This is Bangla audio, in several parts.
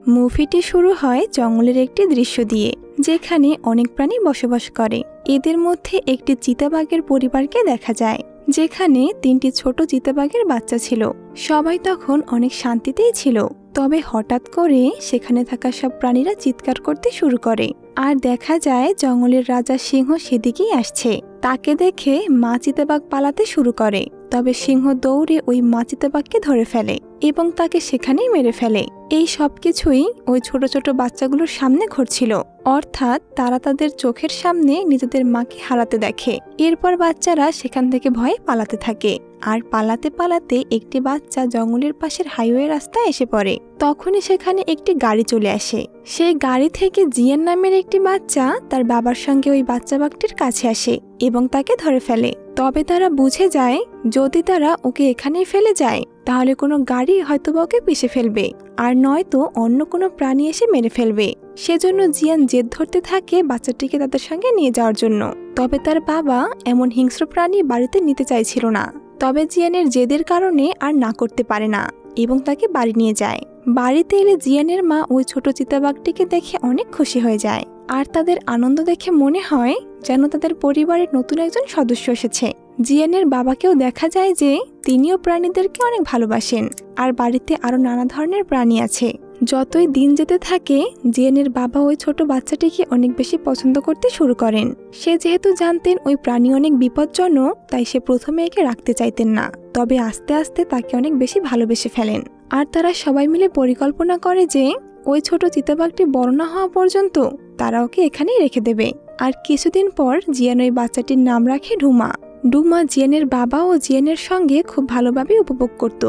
মুভিটি শুরু হয় জঙ্গলের একটি দৃশ্য দিয়ে, যেখানে অনেক প্রাণী বসবাস করে। এদের মধ্যে একটি চিতাবাঘের পরিবারকে দেখা যায়, যেখানে 3টি ছোট চিতাবাঘের বাচ্চা ছিল। সবাই তখন অনেক শান্তিতেই ছিল। তবে হঠাৎ করে সেখানে থাকা সব প্রাণীরা চিৎকার করতে শুরু করে, আর দেখা যায় জঙ্গলের রাজা সিংহ সেদিকেই আসছে। তাকে দেখে মা চিতাবাঘ পালাতে শুরু করে, তবে সিংহ দৌড়ে ওই মা চিতাবাঘকে ধরে ফেলে এবং তাকে সেখানেই মেরে ফেলে। এই সবকিছুই ওই ছোট ছোট বাচ্চাগুলোর সামনে ঘটছিল, অর্থাৎ তারা তাদের চোখের সামনে নিজেদের মাকে হারাতে দেখে। এরপর বাচ্চারা সেখান থেকে ভয়ে পালাতে থাকে, আর পালাতে পালাতে একটি বাচ্চা জঙ্গলের পাশের হাইওয়ে রাস্তায় এসে পড়ে। তখনই সেখানে একটি গাড়ি চলে আসে। সেই গাড়ি থেকে জিয়ান নামের একটি বাচ্চা তার বাবার সঙ্গে ওই বাচ্চা বাঘটির কাছে আসে এবং তাকে ধরে ফেলে। তবে তারা বুঝে যায় যদি তারা ওকে এখানেই ফেলে যায় তাহলে কোনো গাড়ি হয়তোবা ওকে পিষে ফেলবে, আর নয়তো অন্য কোনো প্রাণী এসে মেরে ফেলবে। সেজন্য জিয়ান জেদ ধরতে থাকে বাচ্চাটিকে তাদের সঙ্গে নিয়ে যাওয়ার জন্য। তবে তার বাবা এমন হিংস্র প্রাণী বাড়িতে নিতে চাইছিল না। তবে জিয়ানের জেদের কারণে আর না করতে পারে না এবং তাকে বাড়ি নিয়ে যায়। বাড়িতে এলে জিয়ানের মা ওই ছোট চিতাবাঘটিকে দেখে অনেক খুশি হয়ে যায়, আর তাদের আনন্দ দেখে মনে হয় যেন তাদের পরিবারের নতুন একজন সদস্য এসেছে। জিয়ানের বাবাকেও দেখা যায় যে তিনিও প্রাণীদেরকে অনেক ভালোবাসেন, আর বাড়িতে আরো নানা ধরনের প্রাণী আছে। যতই দিন যেতে থাকে জিয়ানের বাবা ওই ছোট বাচ্চাটিকে অনেক বেশি পছন্দ করতে শুরু করেন। সে যেহেতু জানতেন ওই প্রাণী অনেক বিপজ্জনক, তাই সে প্রথমে একে রাখতে চাইতেন না। তবে আস্তে আস্তে তাকে অনেক বেশি ভালোবেসে ফেলেন, আর তারা সবাই মিলে পরিকল্পনা করে যে ওই ছোট চিতাবাঘটি বড় না হওয়া পর্যন্ত তারা ওকে এখানেই রেখে দেবে। আর কিছুদিন পর জিয়ান ওই বাচ্চাটির নাম রাখে ডুমা। ডুমা জিয়ানের বাবা ও জিয়ানের সঙ্গে খুব ভালোভাবে উপভোগ করত,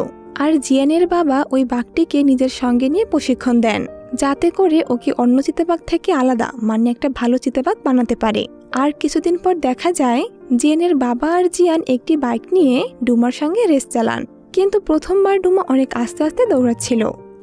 আর জিয়ানের বাবা ওই বাঘটিকে নিজের সঙ্গে নিয়ে প্রশিক্ষণ দেন, যাতে করে ওকে অন্য চিতাবাঘ থেকে আলাদা মানে একটা ভালো চিতাবাঘ বানাতে পারে। আর কিছুদিন পর দেখা যায় জিয়ানের বাবা আর জিয়ান একটি বাইক নিয়ে ডুমার সঙ্গে রেস চালান। কিন্তু প্রথমবার ডুমা অনেক আস্তে আস্তে দৌড়াচ্ছিল।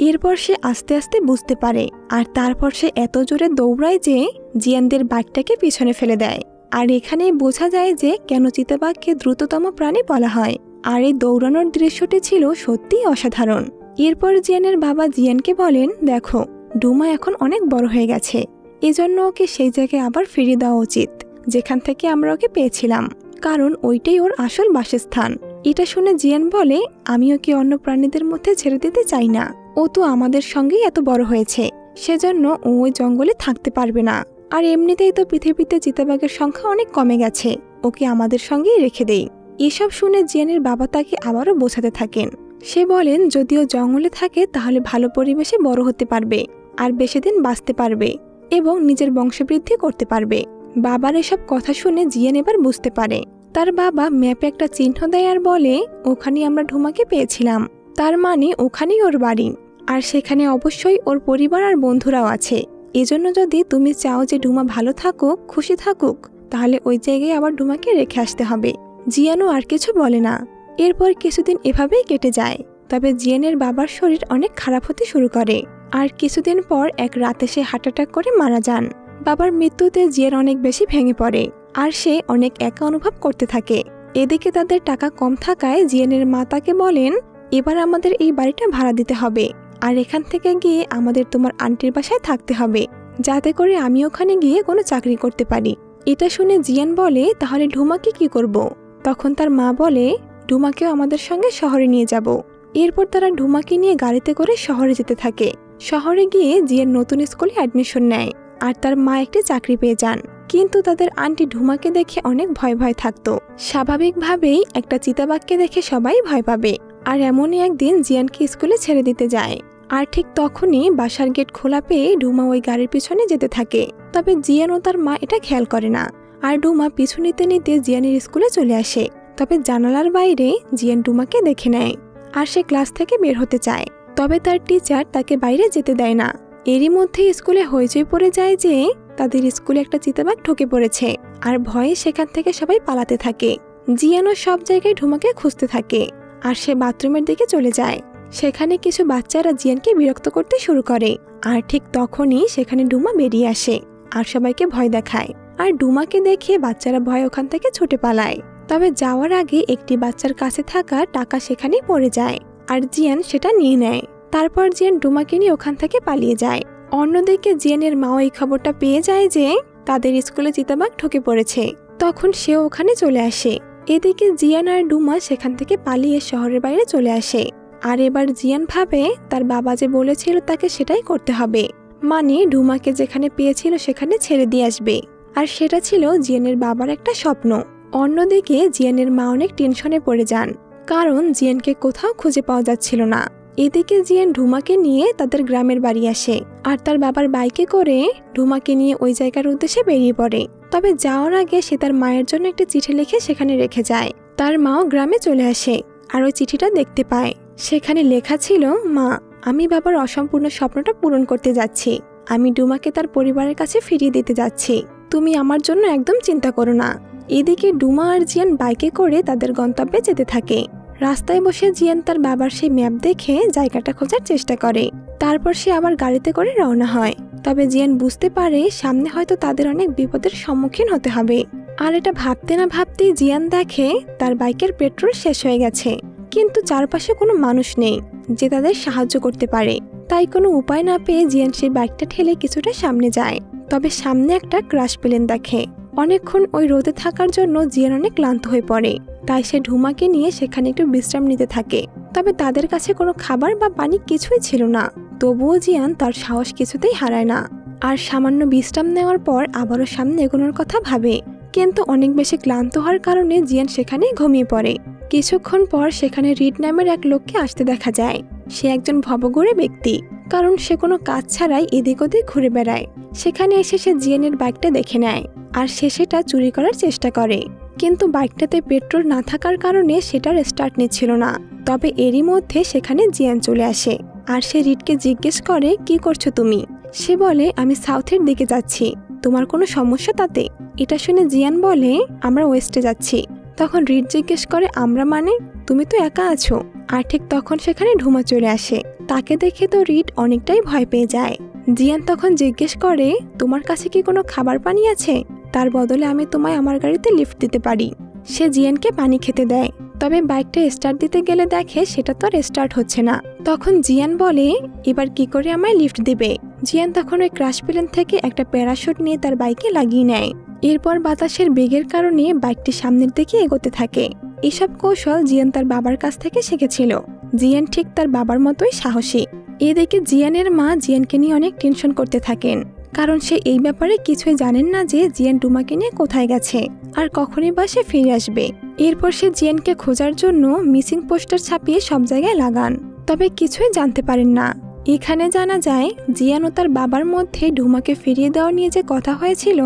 এরপর সে আস্তে আস্তে বুঝতে পারে, আর তারপর সে এত জোরে দৌড়ায় যে জিয়ানদের বাইকটাকে পিছনে ফেলে দেয়। আর এখানেই বোঝা যায় যে কেন চিতাবাঘকে দ্রুততম প্রাণী বলা হয়। আর এই দৌড়ানোর দৃশ্যটি ছিল সত্যিই অসাধারণ। এরপর জিয়ানের বাবা জিয়ানকে বলেন, দেখো ডুমা এখন অনেক বড় হয়ে গেছে, এজন্য ওকে সেই জায়গায় আবার ফিরিয়ে দেওয়া উচিত যেখান থেকে আমরা ওকে পেয়েছিলাম, কারণ ওইটাই ওর আসল বাসস্থান। এটা শুনে জিয়ান বলে, আমি ওকে অন্য প্রাণীদের মধ্যে ছেড়ে দিতে চাই না। ও তো আমাদের সঙ্গেই এত বড় হয়েছে, সেজন্য ও ওই জঙ্গলে থাকতে পারবে না। আর এমনিতেই তো পৃথিবীতে চিতাবাঘের সংখ্যা অনেক কমে গেছে, ওকে আমাদের সঙ্গেই রেখে দেই। এসব শুনে জিয়ানের বাবা তাকে আবারও বোঝাতে থাকেন। সে বলেন যদিও জঙ্গলে থাকে তাহলে ভালো পরিবেশে বড় হতে পারবে, আর বেশি দিন বাঁচতে পারবে এবং নিজের বংশবৃদ্ধি করতে পারবে। বাবার এসব কথা শুনে জিয়ান এবার বুঝতে পারে। তার বাবা ম্যাপে একটা চিহ্ন দেয় আর বলে, ওখানেই আমরা ডুমাকে পেয়েছিলাম, তার মানে ওখানেই ওর বাড়ি, আর সেখানে অবশ্যই ওর পরিবার আর বন্ধুরাও আছে। এজন্য যদি তুমি চাও যে ডুমা ভালো থাকুক, খুশি থাকুক, তাহলে ওই জায়গায় আবার ডুমাকে রেখে আসতে হবে। জিয়ানও আর কিছু বলে না। এরপর কিছুদিন এভাবেই কেটে যায়। তবে জিয়ানের বাবার শরীর অনেক খারাপ হতে শুরু করে, আর কিছুদিন পর এক রাতে সে হার্ট অ্যাটাক করে মারা যান। বাবার মৃত্যুতে জিয়ান অনেক বেশি ভেঙে পড়ে, আর সে অনেক একা অনুভব করতে থাকে। এদিকে তাদের টাকা কম থাকায় জিয়ানের মা তাকে বলেন, এবার আমাদের এই বাড়িটা ভাড়া দিতে হবে, আর এখান থেকে গিয়ে আমাদের তোমার আন্টির বাসায় থাকতে হবে, যাতে করে আমি ওখানে গিয়ে কোনো চাকরি করতে পারি। এটা শুনে জিয়ান বলে, তাহলে ডুমাকে কি করব? তখন তার মা বলে, ডুমাকেও আমাদের সঙ্গে শহরে নিয়ে যাব। এরপর তারা ডুমাকে নিয়ে গাড়িতে করে শহরে যেতে থাকে। শহরে গিয়ে জিয়ান নতুন স্কুলে অ্যাডমিশন নেয়, আর তার মা একটি চাকরি পেয়ে যান। কিন্তু তাদের আন্টি ডুমাকে দেখে অনেক ভয় ভয় থাকতো। স্বাভাবিকভাবেই একটা চিতাবাঘকে দেখে সবাই ভয় পাবে। আর এমনই একদিন জিয়ানকে স্কুলে ছেড়ে দিতে যায়, আর ঠিক তখনই বাসার গেট খোলা পেয়ে ডুমা ওই গাড়ির পিছনে যেতে থাকে। তবে জিয়ান ও তার মা এটা খেয়াল করে না, আর ডুমা পিছু নিতে নিতে জিয়ানের স্কুলে চলে আসে। তবে জানালার বাইরে জিয়ান ডুমাকে দেখে নেয়, আর সে ক্লাস থেকে বের হতে চায়। তবে তার টিচার তাকে বাইরে যেতে দেয় না। এরই মধ্যে স্কুলে হইচই পড়ে যায় যে তাদের স্কুলে একটা চিতাবাঘ ঢুকে পড়েছে, আর ভয়ে সেখান থেকে সবাই পালাতে থাকে। জিয়ানও সব জায়গায় ডুমাকে খুঁজতে থাকে, আর সে বাথরুমের দিকে চলে যায়। সেখানে কিছু বাচ্চারা জিয়ানকে বিরক্ত করতে শুরু করে, আর ঠিক তখনই সেখানে ডুমা বেরিয়ে আসে আর সবাইকে ভয় দেখায়। আর ডুমাকে দেখে বাচ্চারা ভয় ওখান থেকে ছুটে পালায়। তবে যাওয়ার আগে একটি বাচ্চার কাছে থাকা টাকা সেখানেই পড়ে যায়, আর জিয়ান সেটা নিয়ে নেয়। তারপর জিয়ান ডুমাকে নিয়ে ওখান থেকে পালিয়ে যায়। অন্যদিকে জিয়ানের মাও এই খবরটা পেয়ে যায় যে তাদের স্কুলে চিতাবাঘ ঢুকে পড়েছে। তখন সেও ওখানে চলে আসে। এদিকে জিয়ান আর ডুমা সেখান থেকে পালিয়ে শহরের বাইরে চলে আসে। আর এবার জিয়ান ভাবে তার বাবা যে বলেছিল তাকে সেটাই করতে হবে, মানে ডুমাকে যেখানে পেয়েছিল সেখানে ছেড়ে দিয়ে আসবে। আর সেটা ছিল জিয়ানের বাবার একটা স্বপ্ন। অন্যদিকে জিয়ানের মা অনেক টেনশনে পড়ে যান, কারণ জিয়ানকে কোথাও খুঁজে পাওয়া যাচ্ছিল না। এদিকে জিয়ান ডুমাকে নিয়ে তাদের গ্রামের বাড়ি আসে আর তার বাবার বাইকে করে ডুমাকে নিয়ে ওই জায়গার উদ্দেশ্যে বেরিয়ে পড়ে। তবে যাওয়ার আগে সে তার মায়ের জন্য একটা চিঠি লিখে সেখানে রেখে যায়। তার মাও গ্রামে চলে আসে আর ওই চিঠিটা দেখতে পায়। সেখানে লেখা ছিল, মা, আমি বাবার অসম্পূর্ণ স্বপ্নটা পূরণ করতে যাচ্ছি। আমি ডুমাকে তার পরিবারের কাছে ফিরিয়ে দিতে যাচ্ছি। তুমি আমার জন্য একদম চিন্তা করো না। এদিকে ডুমা আর জিয়ান বাইকে করে তাদের গন্তব্যে যেতে থাকে। রাস্তায় বসে জিয়ান তার বাবার সেই ম্যাপ দেখে জায়গাটা খোঁজার চেষ্টা করে। তারপর সে আবার গাড়িতে করে রওনা হয়। তবে জিয়ান বুঝতে পারে সামনে হয়তো তাদের অনেক বিপদের সম্মুখীন হতে হবে। আর এটা ভাবতে না ভাবতেই জিয়ান দেখে তার বাইকের পেট্রোল শেষ হয়ে গেছে, কিন্তু চারপাশে কোনো মানুষ নেই যে তাদের সাহায্য করতে পারে। তাই কোনো উপায় না পেয়ে জিয়ান সেই বাইকটা ঠেলে কিছুটা সামনে যায়। তবে সামনে একটা ক্রাশ প্লেন দেখে। অনেকক্ষণ ওই রোদে থাকার জন্য জিয়ান অনেক ক্লান্ত হয়ে পড়ে। তাই সে ডুমাকে নিয়ে সেখানে একটু বিশ্রাম নিতে থাকে। তবে তাদের কাছে কোনো খাবার বা পানি কিছুই ছিল না। তবুও জিয়ান তার সাহস কিছুতেই হারায় না। আর সামান্য বিশ্রাম নেওয়ার পর আবারও সামনে এগোনোর কথা ভাবে, কিন্তু অনেক বেশি ক্লান্ত হওয়ার কারণে জিয়ান সেখানেই ঘুমিয়ে পড়ে। কিছুক্ষণ পর সেখানে রিড নামের এক লোককে আসতে দেখা যায়। সে একজন ভবঘুরে ব্যক্তি, কারণ সে কোনো কাজ ছাড়াই এদিক ওদিক ঘুরে বেড়ায়। সেখানে এসে সে জিয়ানের বাইকটা দেখে নেয় আর সে সেটা চুরি করার চেষ্টা করে, কিন্তু বাইকটাতে পেট্রোল না থাকার কারণে সেটার স্টার্ট নিচ্ছিল না। তবে এরই মধ্যে সেখানে জিয়ান চলে আসে আর সে রিডকে জিজ্ঞেস করে, কি করছো তুমি? সে বলে, আমি সাউথের দিকে যাচ্ছি, তোমার কোনো সমস্যা তাতে? এটা শুনে জিয়ান বলে, আমরা ওয়েস্টে যাচ্ছি। তখন রিড জিজ্ঞেস করে, আমরা মানে? তুমি তো একা আছো। আর ঠিক তখন সেখানে ডুমা চলে আসে। তাকে দেখে তো রিড অনেকটাই ভয় পেয়ে যায়। জিয়ান তখন জিজ্ঞেস করে, তোমার কাছে কি কোনো খাবার পানি আছে? তার বদলে আমি তোমায় আমার গাড়িতে লিফট দিতে পারি। সে জিয়ানকে পানি খেতে দেয়। তবে বাইকটা স্টার্ট দিতে গেলে দেখে সেটা তো আর স্টার্ট হচ্ছে না। তখন জিয়ান বলে, এবার কি করে আমায় লিফট দিবে? জিয়ান তখন ওই ক্রাশ প্লেন থেকে একটা প্যারাশুট নিয়ে তার বাইকে লাগিয়ে নেয়। এরপর বাতাসের বেগের কারণে বাইকটি সামনের দিকে এগোতে থাকে। এসব কৌশল জিয়ান তার বাবার কাছ থেকে শিখেছিল। জিয়ান ঠিক তার বাবার মতোই সাহসী। এদিকে জিয়ানের মা জিয়ানকে নিয়ে অনেক টেনশন করতে থাকেন, কারণ সে এই ব্যাপারে কিছুই জানেন না যে জিয়ান ডুমাকে নিয়ে কোথায় গেছে আর কখনই বা সে ফিরে আসবে। এরপর সে জিয়ানকে খোঁজার জন্য মিসিং পোস্টার ছাপিয়ে সব জায়গায় লাগান, তবে কিছুই জানতে পারেন না। এখানে জানা যায় জিয়ান ও তার বাবার মধ্যে ডুমাকে ফিরিয়ে দেওয়া নিয়ে যে কথা হয়েছিল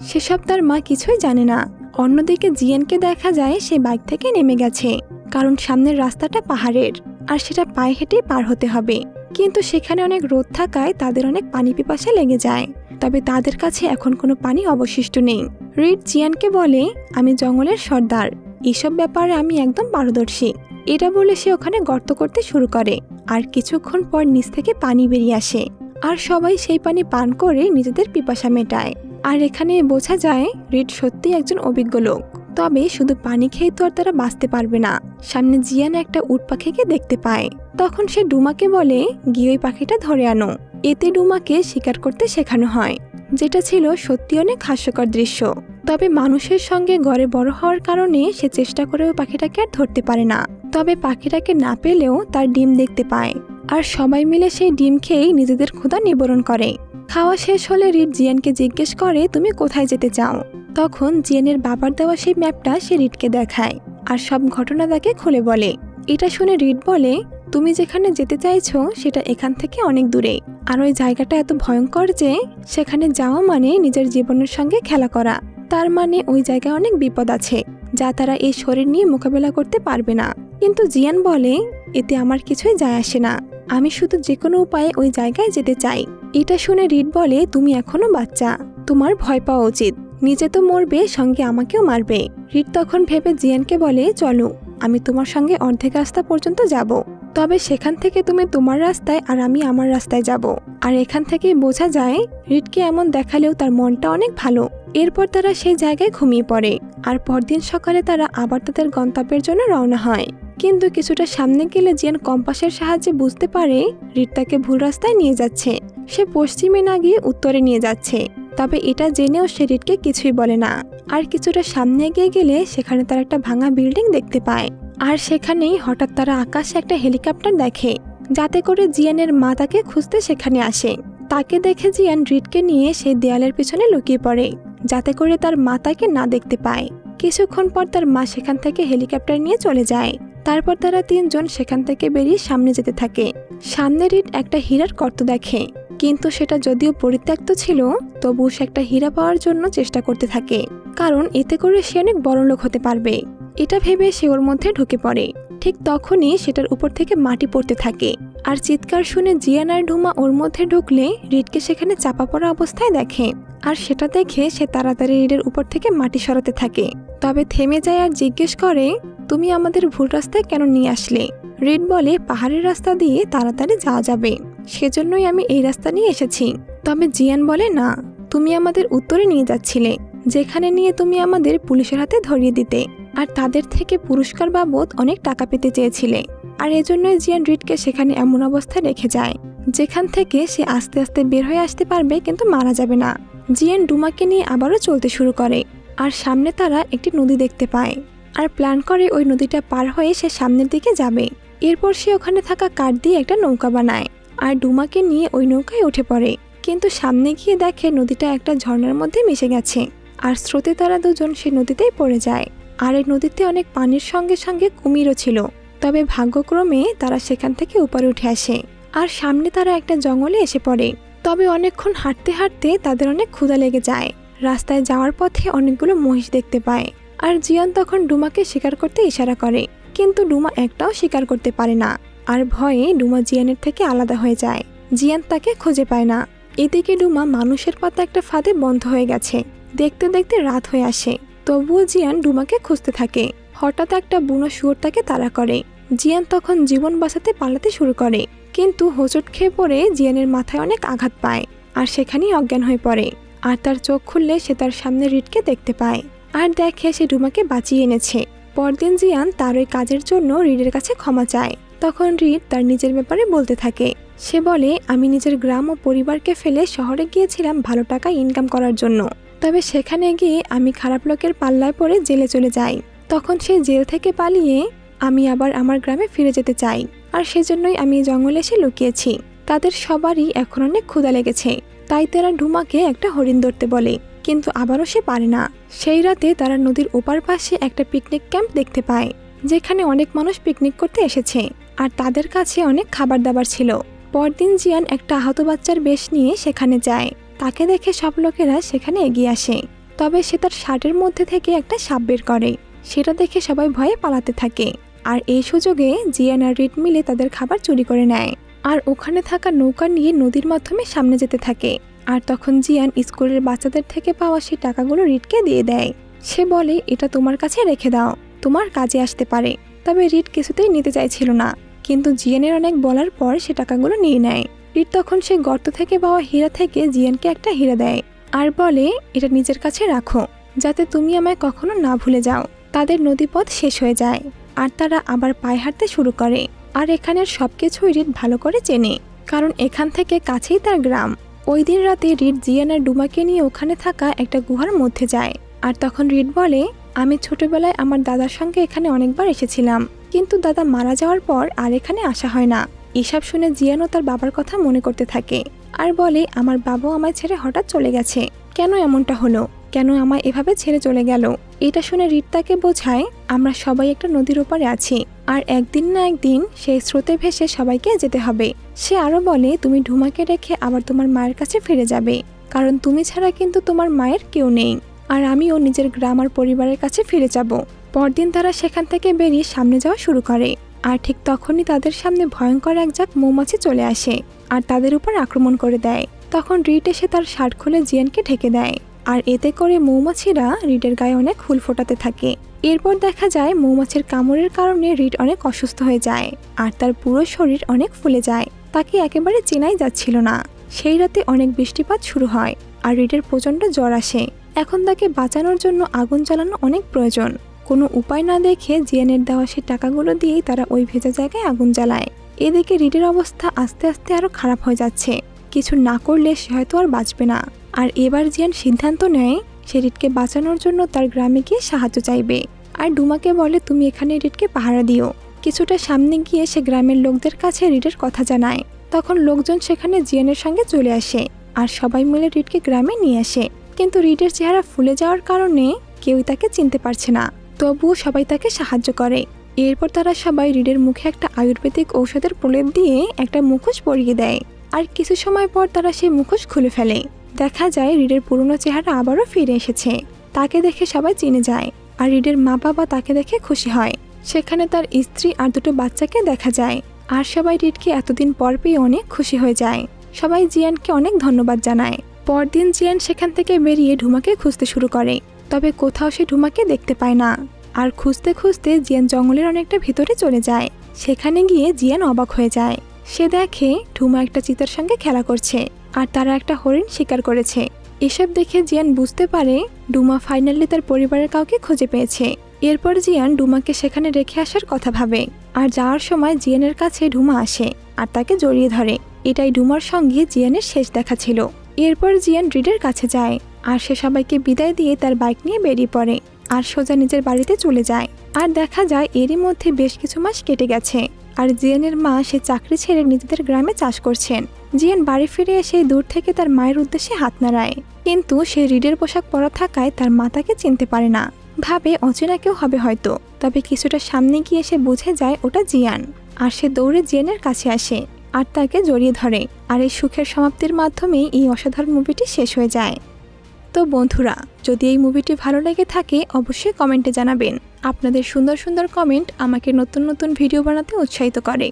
সেসব তার মা কিছুই জানে না। অন্যদিকে জিয়ানকে দেখা যায় সে বাইক থেকে নেমে গেছে, কারণ সামনের রাস্তাটা পাহাড়ের আর সেটা পায়ে হেঁটেই পার হতে হবে। কিন্তু সেখানে অনেক রোদ থাকায় তাদের অনেক পানি পিপাসা লেগে যায়। তবে তাদের কাছে এখন কোনো পানি অবশিষ্ট নেই। রিড জিয়ানকে বলে, আমি জঙ্গলের সর্দার, এসব ব্যাপারে আমি একদম পারদর্শী। এটা বলে সে ওখানে গর্ত করতে শুরু করে আর কিছুক্ষণ পর নিচ থেকে পানি বেরিয়ে আসে আর সবাই সেই পানি পান করে নিজেদের পিপাসা মেটায়। আর এখানে বোঝা যায় রিড সত্যি একজন অভিজ্ঞ লোক। তবে শুধু পানি খেয়ে তো আর তারা বাঁচতে পারবে না। সামনে জিয়ান একটা উট পাখিকে দেখতে পায়। তখন সে ডুমাকে বলে, গিয়ে ওই পাখিটা ধরে আনো। এতে ডুমাকে শিকার করতে শেখানো হয়, যেটা ছিল সত্যি অনেক হাস্যকর দৃশ্য। তবে মানুষের সঙ্গে ঘরে বড় হওয়ার কারণে সে চেষ্টা করে ওই পাখিটাকে আর ধরতে পারে না। তবে পাখিটাকে না পেলেও তার ডিম দেখতে পায় আর সবাই মিলে সেই ডিম খেয়েই নিজেদের ক্ষুধা নিবারণ করে। খাওয়া শেষ হলে রিড জিয়ানকে জিজ্ঞেস করে, তুমি কোথায় যেতে চাও? তখন জিয়ানের বাবার দেওয়া সেই ম্যাপটা সে রিডকে দেখায় আর সব ঘটনা তাকে খুলে বলে। এটা শুনে রিড বলে, তুমি যেখানে যেতে চাইছো সেটা এখান থেকে অনেক দূরে, আর ওই জায়গাটা এত ভয়ঙ্কর যে সেখানে যাওয়া মানে নিজের জীবনের সঙ্গে খেলা করা। তার মানে ওই জায়গায় অনেক বিপদ আছে যা তারা এই শরীর নিয়ে মোকাবেলা করতে পারবে না। কিন্তু জিয়ান বলে, এতে আমার কিছুই যায় আসে না, আমি শুধু যে কোনো উপায়ে ওই জায়গায় যেতে চাই। এটা শুনে রিড বলে, তুমি এখনো বাচ্চা, তোমার ভয় পাওয়া উচিত। নিজে তো মরবে, সঙ্গে আমাকেও মারবে। রিড তখন ভেবে জিয়ানকে বলে, চলো আমি তোমার সঙ্গে অর্ধেক রাস্তা পর্যন্ত যাব, তবে সেখান থেকে তুমি তোমার রাস্তায় আর আমি আমার রাস্তায় যাব। আর এখান থেকে বোঝা যায় রিডকে এমন দেখালেও তার মনটা অনেক ভালো। এরপর তারা সেই জায়গায় ঘুমিয়ে পড়ে আর পরদিন সকালে তারা আবার তাদের গন্তব্যের জন্য রওনা হয়। কিন্তু কিছুটা সামনে গেলে জিয়ান কম্পাসের সাহায্যে বুঝতে পারে রিড তাকে ভুল রাস্তায় নিয়ে যাচ্ছে। সে পশ্চিমে না গিয়ে উত্তরে নিয়ে যাচ্ছে। তবে এটা জেনেও সে রিডকে কিছুই বলে না। আর কিছুটা সামনে এগিয়ে গেলে সেখানে তারা একটা ভাঙা বিল্ডিং দেখতে পায়। আর সেখানেই হঠাৎ তারা আকাশে একটা হেলিকপ্টার দেখে, যাতে করে জিয়ানের মা তাকে খুঁজতে সেখানে আসে। তাকে দেখে জিয়ান রিডকে নিয়ে সেই দেয়ালের পিছনে লুকিয়ে পড়ে, যাতে করে তার মা তাকে না দেখতে পায়। কিছুক্ষণ পর তার মা সেখান থেকে হেলিকপ্টার নিয়ে চলে যায়। তারপর তারা তিনজন সেখান থেকে বেরিয়ে সামনে যেতে থাকে। সামনে রিড একটা হীরার গর্ত দেখে, কিন্তু সেটা যদিও পরিত্যক্ত ছিল, তবুও সে একটা হীরা পাওয়ার জন্য চেষ্টা করতে থাকে, কারণ এতে করে সে অনেক বড়লোক হতে পারবে। এটা ভেবে সে ওর মধ্যে ঢুকে পড়ে। ঠিক তখনই সেটার উপর থেকে মাটি পড়তে থাকে। আর চিৎকার শুনে জিয়ান আর ডুমা ওর মধ্যে ঢুকলে রিডকে সেখানে চাপা পড়া অবস্থায় দেখে। আর সেটা দেখে সে তাড়াতাড়ি রিডের উপর থেকে মাটি সরাতে থাকে, তবে থেমে যায় আর জিজ্ঞেস করে, তুমি আমাদের ভুল রাস্তায় কেন নিয়ে আসলে? রিড বলে, পাহাড়ের রাস্তা দিয়ে তাড়াতাড়ি যাওয়া যাবে, সেজন্যই আমি এই রাস্তা নিয়ে এসেছি। তবে জিয়ান বলে, না, তুমি আমাদের উত্তরে নিয়ে যাচ্ছিলে, যেখানে নিয়ে তুমি আমাদের পুলিশের হাতে ধরিয়ে দিতে, আর তাদের থেকে পুরস্কার বাবদ অনেক টাকা পেতে চেয়েছিলে। আর এজন্যই জিয়ান রিডকে সেখানে এমন অবস্থায় রেখে যায়, যেখান থেকে সে আস্তে আস্তে বের হয়ে আসতে পারবে, কিন্তু মারা যাবে না। জিয়ান ডুমাকে নিয়ে আবারও চলতে শুরু করে। আর সামনে তারা একটি নদী দেখতে পায়, আর প্ল্যান করে ওই নদীটা পার হয়ে সে সামনের দিকে যাবে। এরপর সে ওখানে থাকা কাঠ দিয়ে একটা নৌকা বানায়, আর ডুমাকে নিয়ে ওই নৌকায় উঠে পড়ে। কিন্তু সামনে গিয়ে দেখে নদীটা একটা ঝর্ণার মধ্যে মিশে গেছে, আর স্রোতে তারা দুজন সে নদীতেই পড়ে যায়। আর এই নদীতে অনেক পানির সঙ্গে সঙ্গে কুমিরও ছিল। তবে ভাগ্যক্রমে তারা সেখান থেকে উপরে উঠে আসে, আর সামনে তারা একটা জঙ্গলে এসে পড়ে। তবে অনেকক্ষণ হাঁটতে হাঁটতে তাদের অনেক ক্ষুধা লেগে যায়। রাস্তায় যাওয়ার পথে অনেকগুলো মহিষ দেখতে পায়, আর জিয়ান তখন ডুমাকে শিকার করতে ইশারা করে, কিন্তু ডুমা একটাও শিকার করতে পারে না। আর ভয়ে ডুমা জিয়ানের থেকে আলাদা হয়ে যায়। জিয়ান তাকে খুঁজে পায় না। এদিকে ডুমা মানুষের পাতা একটা ফাঁদে বন্ধ হয়ে গেছে। দেখতে দেখতে রাত হয়ে আসে, তবুও জিয়ান ডুমাকে খুঁজতে থাকে। হঠাৎ একটা বুনো শুয়োর তাকে তাড়া করে। জিয়ান তখন জীবন বাঁচাতে পালাতে শুরু করে, কিন্তু হোঁচট খেয়ে পড়ে জিয়ানের মাথায় অনেক আঘাত পায়, আর সেখানেই অজ্ঞান হয়ে পড়ে। আর তার চোখ খুললে সে তার সামনে রিডকে দেখতে পায়, আর দেখে সে ডুমাকে বাঁচিয়ে এনেছে। পরদিন জিয়ান তার ওই কাজের জন্য রিডের কাছে ক্ষমা চায়। তখন রিড তার নিজের ব্যাপারে বলতে থাকে। সে বলে, আমি নিজের গ্রাম ও পরিবারকে ফেলে শহরে গিয়েছিলাম ভালো টাকা ইনকাম করার জন্য। তবে সেখানে গিয়ে আমি খারাপ লোকের পাল্লায় পড়ে জেলে চলে যাই। তখন সেই জেল থেকে পালিয়ে আমি আবার আমার গ্রামে ফিরে যেতে চাই, আর সেজন্যই আমি জঙ্গলে এসে লুকিয়েছি। তাদের সবারই এখন অনেক ক্ষুধা লেগেছে, তাই তারা ডুমাকে একটা হরিণ ধরতে বলে, কিন্তু আবারও সে পারে না। সেই রাতে তারা নদীর ওপার পাশে একটা পিকনিক ক্যাম্প দেখতে পায়, যেখানে অনেক মানুষ পিকনিক করতে এসেছে, আর তাদের কাছে অনেক খাবার দাবার ছিল। পরদিন জিয়ান একটা আহত বাচ্চার বেশ নিয়ে সেখানে যায়। তাকে দেখে সব লোকেরা সেখানে এগিয়ে আসে, তবে সে তার শার্টের মধ্যে থেকে একটা সাপ বের করে। সেটা দেখে সবাই ভয়ে পালাতে থাকে, আর এই সুযোগে জিয়ান আর রিড মিলে তাদের খাবার চুরি করে নেয়, আর ওখানে থাকা নৌকা নিয়ে নদীর মাধ্যমে সামনে যেতে থাকে। আর তখন জিয়ান স্কুলের বাচ্চাদের থেকে পাওয়া সেই টাকাগুলো রিডকে দিয়ে দেয়। সে বলে, এটা তোমার কাছে রেখে দাও, তোমার কাজে আসতে পারে। তবে রিড কিছুতেই নিতে চাইছিল না, কিন্তু জিয়ানের অনেক বলার পর সে টাকাগুলো নিয়ে নেয়। রিড তখন সে গর্ত থেকে পাওয়া হীরা থেকে জিয়ানকে একটা হীরা দেয়, আর বলে, এটা নিজের কাছে রাখো, যাতে তুমি আমায় কখনো না ভুলে যাও। তাদের নদীপথ শেষ হয়ে যায়, আর তারা আবার পায়ে হাঁটতে শুরু করে। আর এখানের সবকিছুই রিড ভালো করে চেনে, কারণ এখান থেকে কাছেই তার গ্রাম। ওই দিন রাতে রিড জিয়ান আর ডুমাকে নিয়ে ওখানে থাকা একটা গুহার মধ্যে যায়। আর তখন রিড বলে, আমি ছোটবেলায় আমার দাদার সঙ্গে এখানে অনেকবার এসেছিলাম, কিন্তু দাদা মারা যাওয়ার পর আর এখানে আসা হয় না। এসব শুনে জিয়ানও তার বাবার কথা মনে করতে থাকে, আর বলে, আমার বাবাও আমায় ছেড়ে হঠাৎ চলে গেছে, কেন এমনটা হলো, কেন আমায় এভাবে ছেড়ে চলে গেল। এটা শুনে রিড তাকে বোঝায়, আমরা সবাই একটা নদীর ওপারে আছি, আর একদিন না একদিন সেই স্রোতে ভেসে সবাইকে যেতে হবে। সে আরো বলে, তুমি ডুমাকে রেখে আবার তোমার মায়ের কাছে ফিরে যাবে, কারণ তুমি ছাড়া কিন্তু তোমার মায়ের কেউ নেই, আর আমিও নিজের গ্রাম আর পরিবারের কাছে ফিরে যাব। পরদিন তারা সেখান থেকে বেরিয়ে সামনে যাওয়া শুরু করে, আর ঠিক তখনই তাদের সামনে ভয়ঙ্কর এক ঝাঁক মৌমাছি চলে আসে, আর তাদের উপর আক্রমণ করে দেয়। তখন রিড এসে তার শার্ট খুলে জিয়ানকে ঢেকে দেয়, আর এতে করে মৌমাছিরা রিডের গায়ে অনেক ফুল ফোটাতে থাকে। এরপর দেখা যায় মৌমাছির কামড়ের কারণে রিড অনেক অসুস্থ হয়ে যায়, আর তার পুরো শরীর অনেক ফুলে যায়। তাকে একেবারে চেনাই যাচ্ছিল না। সেই রাতে অনেক বৃষ্টিপাত শুরু হয়, আর রিডের প্রচণ্ড জ্বর আসে। এখন তাকে বাঁচানোর জন্য আগুন জ্বালানো অনেক প্রয়োজন। কোনো উপায় না দেখে জিয়ানের দেওয়া সেই টাকাগুলো দিয়েই তারা ওই ভেজা জায়গায় আগুন জ্বালায়। এদিকে রিডের অবস্থা আস্তে আস্তে আরও খারাপ হয়ে যাচ্ছে। কিছু না করলে সে হয়তো আর বাঁচবে না। আর এবার জিয়ান সিদ্ধান্ত নেয় সে রিডকে বাঁচানোর জন্য তার গ্রামে গিয়ে সাহায্য চাইবে। আর ডুমাকে বলে, তুমি এখানে রিডকে পাহারা দিও। কিছুটা সামনে গিয়ে সে গ্রামের লোকদের কাছে রিডের কথা জানায়। তখন লোকজন সেখানে জিয়ানের সঙ্গে চলে আসে আর সবাই মিলে রিডকে গ্রামে নিয়ে আসে। কিন্তু রিডের চেহারা ফুলে যাওয়ার কারণে কেউই তাকে চিনতে পারছে না। তবুও সবাই তাকে সাহায্য করে। এরপর তারা সবাই রিডের মুখে একটা আয়ুর্বেদিক ঔষধের প্রলেপ দিয়ে একটা মুখোশ পরিয়ে দেয়। আর কিছু সময় পর তারা সেই মুখোশ খুলে ফেলে। দেখা যায় রিডের পুরনো চেহারা আবারও ফিরে এসেছে। তাকে দেখে সবাই চিনে যায় আর রিডের মা বাবা তাকে দেখে খুশি হয়। সেখানে তার স্ত্রী আর দুটো বাচ্চাকে দেখা যায়। আর সবাই রিডকে এতদিন পর পেয়ে অনেক খুশি হয়ে যায়। সবাই জিয়ানকে অনেক ধন্যবাদ জানায়। পরদিন জিয়ান সেখান থেকে বেরিয়ে ঢুমাকে খুঁজতে শুরু করে। তবে কোথাও সে ঢুমাকে দেখতে পায় না। আর খুঁজতে খুঁজতে জিয়ান জঙ্গলের অনেকটা ভিতরে চলে যায়। সেখানে গিয়ে জিয়ান অবাক হয়ে যায়। সে দেখে ঢুমা একটা চিতার সঙ্গে খেলা করছে আর তারা একটা হরিণ শিকার করেছে। এসব দেখে জিয়ান বুঝতে পারে ডুমা ফাইনালি তার পরিবারের কাউকে খুঁজে পেয়েছে। এরপর জিয়ান ডুমাকে সেখানে রেখে আসার কথা ভাবে। আর যাওয়ার সময় জিয়ানের কাছে ডুমা আসে আর তাকে জড়িয়ে ধরে। এটাই ডুমার সঙ্গে জিয়ানের শেষ দেখা ছিল। এরপর জিয়ান রিডের কাছে যায় আর সে সবাইকে বিদায় দিয়ে তার বাইক নিয়ে বেরিয়ে পড়ে আর সোজা নিজের বাড়িতে চলে যায়। আর দেখা যায় এরই মধ্যে বেশ কিছু মাস কেটে গেছে। আর জিয়ানের মা সে চাকরি ছেড়ে নিজেদের গ্রামে চাষ করছেন। জিয়ান বাড়ি ফিরে এসে দূর থেকে তার মায়ের উদ্দেশ্যে হাত নাড়ায়। কিন্তু সে রিডের পোশাক পরা থাকায় তার মা তাকে চিনতে পারে না। ভাবে অচেনা কেউ হবে হয়তো। তবে কিছুটা সামনে গিয়ে সে বুঝে যায় ওটা জিয়ান। আর সে দৌড়ে জিয়ানের কাছে আসে আর তাকে জড়িয়ে ধরে। আর এই সুখের সমাপ্তির মাধ্যমেই এই অসাধারণ মুভিটি শেষ হয়ে যায়। তো বন্ধুরা, যদি এই মুভিটি ভালো লেগে থাকে অবশ্যই কমেন্টে জানাবেন। আপনাদের সুন্দর সুন্দর কমেন্ট আমাকে নতুন নতুন ভিডিও বানাতে উৎসাহিত করে।